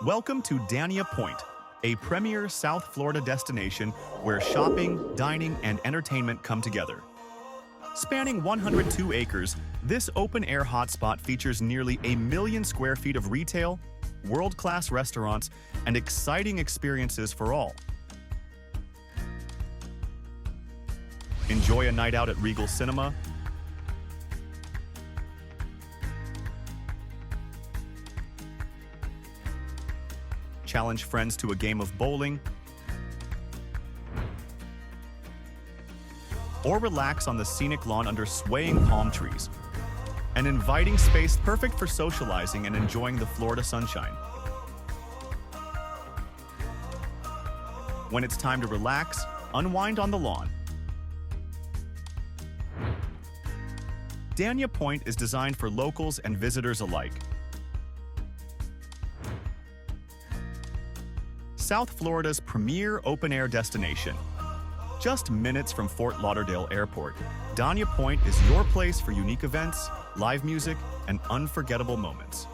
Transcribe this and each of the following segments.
Welcome to Dania Pointe, a premier South Florida destination where shopping, dining, and entertainment come together. Spanning 102 acres, this open-air hotspot features nearly 1 million square feet of retail, world-class restaurants, and exciting experiences for all. Enjoy a night out at Regal Cinema, challenge friends to a game of bowling, or relax on the scenic lawn under swaying palm trees. An inviting space perfect for socializing and enjoying the Florida sunshine. When it's time to relax, unwind on the lawn. Dania Pointe is designed for locals and visitors alike. South Florida's premier open-air destination. Just minutes from Fort Lauderdale Airport, Dania Pointe is your place for unique events, live music, and unforgettable moments.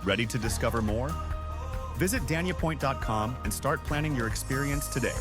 Ready to discover more? Visit DaniaPointe.com and start planning your experience today.